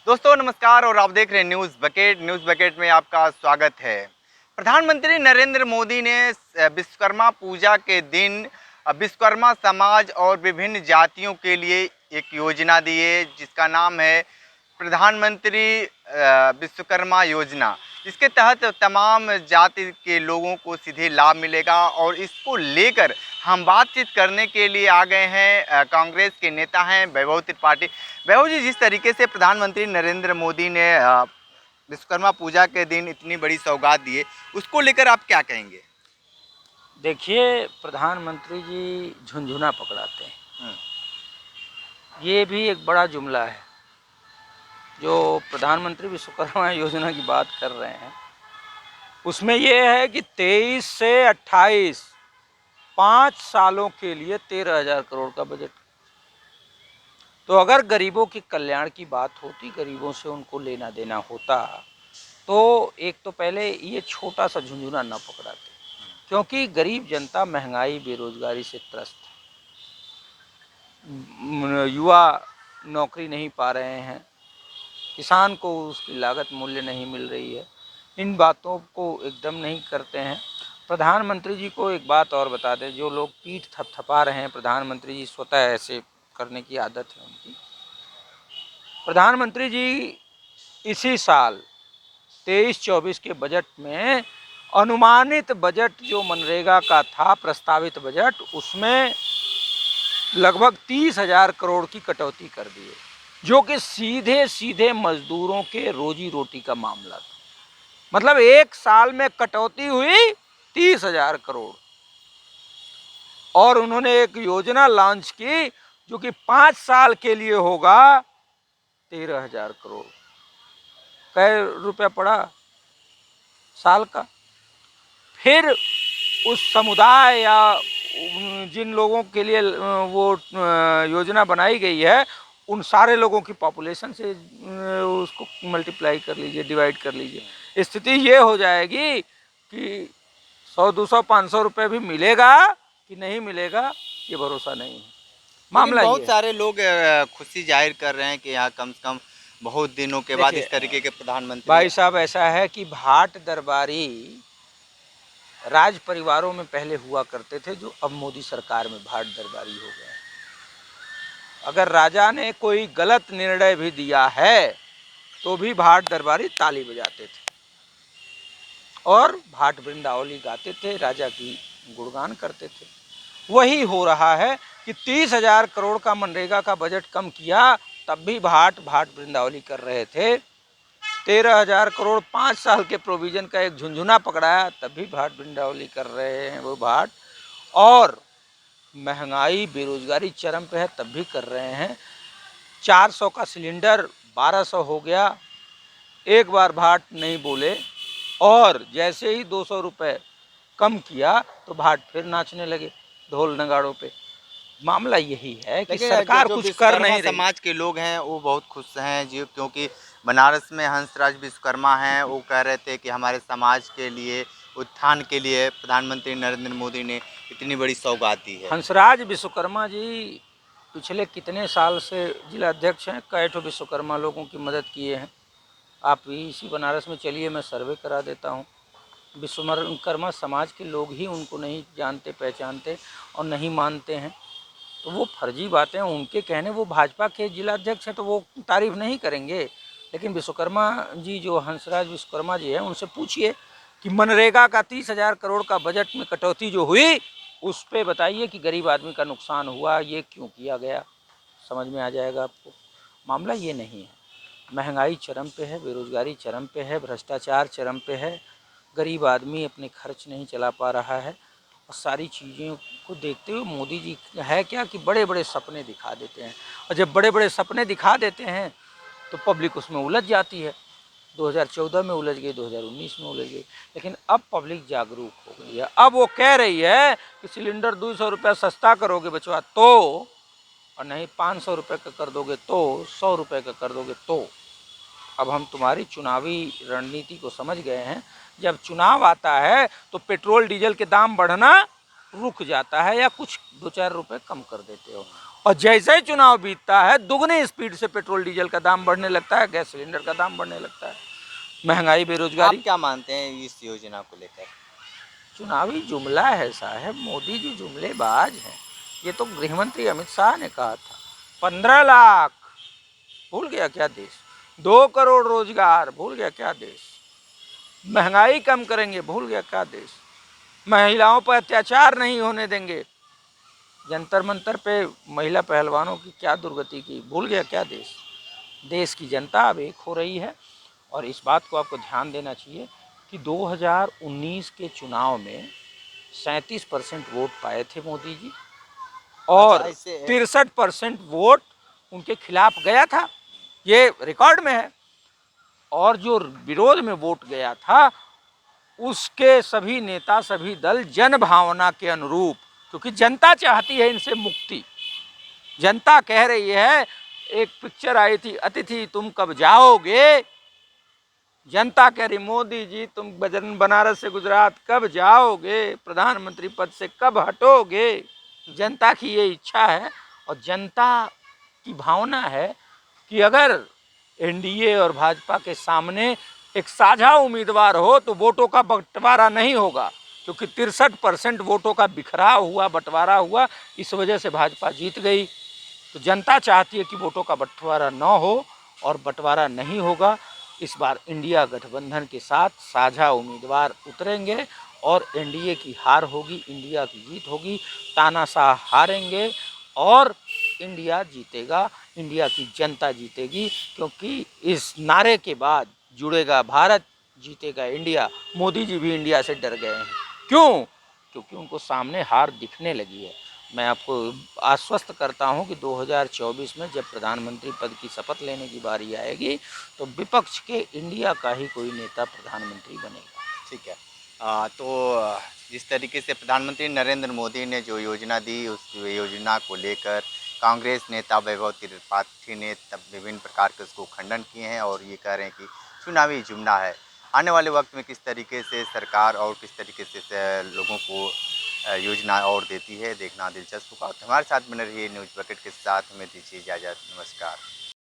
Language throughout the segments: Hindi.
दोस्तों नमस्कार और आप देख रहे हैं न्यूज़ बकेट में आपका स्वागत है। प्रधानमंत्री नरेंद्र मोदी ने विश्वकर्मा पूजा के दिन विश्वकर्मा समाज और विभिन्न जातियों के लिए एक योजना दी है जिसका नाम है प्रधानमंत्री विश्वकर्मा योजना। इसके तहत तमाम जाति के लोगों को सीधे लाभ मिलेगा और इसको लेकर हम बातचीत करने के लिए आ गए हैं। कांग्रेस के नेता हैं वैभव त्रिपाठी। वैभव जी, जिस तरीके से प्रधानमंत्री नरेंद्र मोदी ने विश्वकर्मा पूजा के दिन इतनी बड़ी सौगात दी है, उसको लेकर आप क्या कहेंगे? देखिए, प्रधानमंत्री जी झुनझुना पकड़ाते हैं। ये भी एक बड़ा जुमला है। जो प्रधानमंत्री विश्वकर्मा योजना की बात कर रहे हैं, उसमें ये है कि 23 से 28 5 सालों के लिए 13,000 करोड़ का बजट। तो अगर गरीबों के कल्याण की बात होती, गरीबों से उनको लेना देना होता, तो एक तो पहले ये छोटा सा झुनझुना न पकड़ाते, क्योंकि गरीब जनता महंगाई बेरोजगारी से त्रस्त है। युवा नौकरी नहीं पा रहे हैं, किसान को उसकी लागत मूल्य नहीं मिल रही है। इन बातों को एकदम नहीं करते हैं। प्रधानमंत्री जी को एक बात और बता दें, जो लोग पीठ थपथपा रहे हैं, प्रधानमंत्री जी स्वतः ऐसे करने की आदत है उनकी। प्रधानमंत्री जी इसी साल 23-24 के बजट में अनुमानित बजट जो मनरेगा का था, प्रस्तावित बजट, उसमें लगभग 30,000 करोड़ की कटौती कर दी है, जो कि सीधे सीधे मजदूरों के रोजी रोटी का मामला था। मतलब एक साल में कटौती हुई 30,000 करोड़। और उन्होंने एक योजना लॉन्च की जो कि 5 साल के लिए होगा 13,000 करोड़। कै रुपया पड़ा साल का? फिर उस समुदाय या जिन लोगों के लिए वो योजना बनाई गई है, उन सारे लोगों की पॉपुलेशन से उसको मल्टीप्लाई कर लीजिए, डिवाइड कर लीजिए। स्थिति ये हो जाएगी कि 100, 200, 500 रुपये भी मिलेगा कि नहीं मिलेगा, ये भरोसा नहीं है। लेकिन मामला बहुत ये सारे लोग खुशी जाहिर कर रहे हैं कि यहाँ कम से कम बहुत दिनों के बाद देखिए इस तरीके के प्रधानमंत्री। भाई साहब, ऐसा है कि भाट दरबारी राज परिवारों में पहले हुआ करते थे, जो अब मोदी सरकार में भाट दरबारी हो गए। अगर राजा ने कोई गलत निर्णय भी दिया है तो भी भाट दरबारी ताली बजाते थे और भाट वृंदावली गाते थे, राजा की गुणगान करते थे। वही हो रहा है कि 30,000 करोड़ का मनरेगा का बजट कम किया, तब भी भाट वृंदावली कर रहे थे। 13,000 करोड़ 5 साल के प्रोविजन का एक झुनझुना पकड़ाया, तब भी भाट वृंदावली कर रहे हैं वो भाट। और महंगाई बेरोजगारी चरम पे है, तब भी कर रहे हैं। 400 का सिलेंडर 1200 हो गया, एक बार भाट नहीं बोले। और जैसे ही 200 रुपये कम किया तो भाट फिर नाचने लगे ढोल नगाड़ों पे। मामला यही है कि लेकिन सरकार जो कुछ कर विश्वकर्मा नहीं रही। समाज के लोग हैं वो बहुत खुश हैं जी, क्योंकि बनारस में हंसराज विश्वकर्मा हैं। वो कह रहे थे कि हमारे समाज के लिए, उत्थान के लिए प्रधानमंत्री नरेंद्र मोदी ने इतनी बड़ी सौगात दी है। हंसराज विश्वकर्मा जी पिछले कितने साल से जिला अध्यक्ष हैं, कई ठो विश्वकर्मा लोगों की मदद किए हैं। आप भी इसी बनारस में चलिए, मैं सर्वे करा देता हूँ। विश्वकर्मा समाज के लोग ही उनको नहीं जानते, पहचानते और नहीं मानते हैं। तो वो फर्जी बातें उनके कहने, वो भाजपा के जिला अध्यक्ष हैं तो वो तारीफ नहीं करेंगे। लेकिन विश्वकर्मा जी, जो हंसराज विश्वकर्मा जी हैं, उनसे पूछिए कि मनरेगा का 30,000 करोड़ का बजट में कटौती जो हुई, उस पर बताइए कि गरीब आदमी का नुकसान हुआ, ये क्यों किया गया, समझ में आ जाएगा आपको। मामला ये नहीं है। महंगाई चरम पे है, बेरोजगारी चरम पे है, भ्रष्टाचार चरम पे है, गरीब आदमी अपने खर्च नहीं चला पा रहा है। और सारी चीज़ों को देखते हुए मोदी जी है क्या कि बड़े बड़े सपने दिखा देते हैं। और जब बड़े बड़े सपने दिखा देते हैं तो पब्लिक उसमें उलझ जाती है। 2014 में उलझ गई, 2019 में उलझ गई। लेकिन अब पब्लिक जागरूक हो गई है। अब वो कह रही है कि सिलेंडर 200 रुपया सस्ता करोगे बचवा तो, और नहीं 500 रुपये का कर दोगे तो, 100 रुपये का कर दोगे तो। अब हम तुम्हारी चुनावी रणनीति को समझ गए हैं। जब चुनाव आता है तो पेट्रोल डीजल के दाम बढ़ना रुक जाता है या कुछ 2-4 रुपए कम कर देते हो, और जैसे ही चुनाव बीतता है दुगनी स्पीड से पेट्रोल डीजल का दाम बढ़ने लगता है, गैस सिलेंडर का दाम बढ़ने लगता है, महंगाई बेरोजगारी। आप क्या मानते हैं इस योजना को लेकर? चुनावी जुमला है साहब, मोदी जी जुमलेबाज हैं। ये तो गृहमंत्री अमित शाह ने कहा था 15 लाख, भूल गया क्या देश? 2 करोड़ रोजगार, भूल गया क्या देश? महंगाई कम करेंगे, भूल गया क्या देश? महिलाओं पर अत्याचार नहीं होने देंगे, जंतर मंतर पे महिला पहलवानों की क्या दुर्गति की, भूल गया क्या देश? देश की जनता अब एक हो रही है, और इस बात को आपको ध्यान देना चाहिए कि 2019 के चुनाव में 37% वोट पाए थे मोदी जी, और 63% वोट उनके खिलाफ गया था, ये रिकॉर्ड में है। और जो विरोध में वोट गया था उसके सभी नेता, सभी दल जन भावना के अनुरूप, क्योंकि जनता चाहती है इनसे मुक्ति, जनता कह रही है। एक पिक्चर आई थी अतिथि तुम कब जाओगे, जनता कह रही मोदी जी तुम बनारस से गुजरात कब जाओगे, प्रधानमंत्री पद से कब हटोगे। जनता की ये इच्छा है, और जनता की भावना है कि अगर एनडीए और भाजपा के सामने एक साझा उम्मीदवार हो तो वोटों का बंटवारा नहीं होगा, क्योंकि 63% वोटों का बिखराव हुआ, बंटवारा हुआ, इस वजह से भाजपा जीत गई। तो जनता चाहती है कि वोटों का बंटवारा न हो, और बंटवारा नहीं होगा। इस बार इंडिया गठबंधन के साथ साझा उम्मीदवार उतरेंगे और एनडीए की हार होगी, इंडिया की जीत होगी। तानाशाह हारेंगे और इंडिया जीतेगा, इंडिया की जनता जीतेगी, क्योंकि इस नारे के बाद जुड़ेगा भारत, जीतेगा इंडिया। मोदी जी भी इंडिया से डर गए हैं। क्यों? क्योंकि उनको सामने हार दिखने लगी है। मैं आपको आश्वस्त करता हूं कि 2024 में जब प्रधानमंत्री पद की शपथ लेने की बारी आएगी तो विपक्ष के इंडिया का ही कोई नेता प्रधानमंत्री बनेगा। ठीक है। तो जिस तरीके से प्रधानमंत्री नरेंद्र मोदी ने जो योजना दी, उस योजना को लेकर कांग्रेस नेता वैभव त्रिपाठी ने तब विभिन्न प्रकार के उसको खंडन किए हैं, और ये कह रहे हैं कि चुनावी जुमला है। आने वाले वक्त में किस तरीके से सरकार और किस तरीके से लोगों को योजना और देती है, देखना दिलचस्प होगा। तो हमारे साथ बने रहिए न्यूज़ बकेट के साथ, हमें दीजिए इजाज़त। नमस्कार।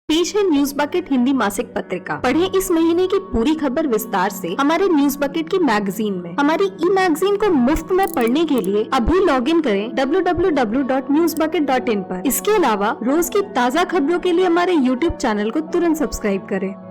पेश है न्यूज बकेट हिंदी मासिक पत्रिका। पढ़ें इस महीने की पूरी खबर विस्तार से हमारे न्यूज बकेट की मैगजीन में। हमारी ई मैगजीन को मुफ्त में पढ़ने के लिए अभी लॉगिन करें www.newsbucket.in पर। इसके अलावा रोज की ताज़ा खबरों के लिए हमारे YouTube चैनल को तुरंत सब्सक्राइब करें।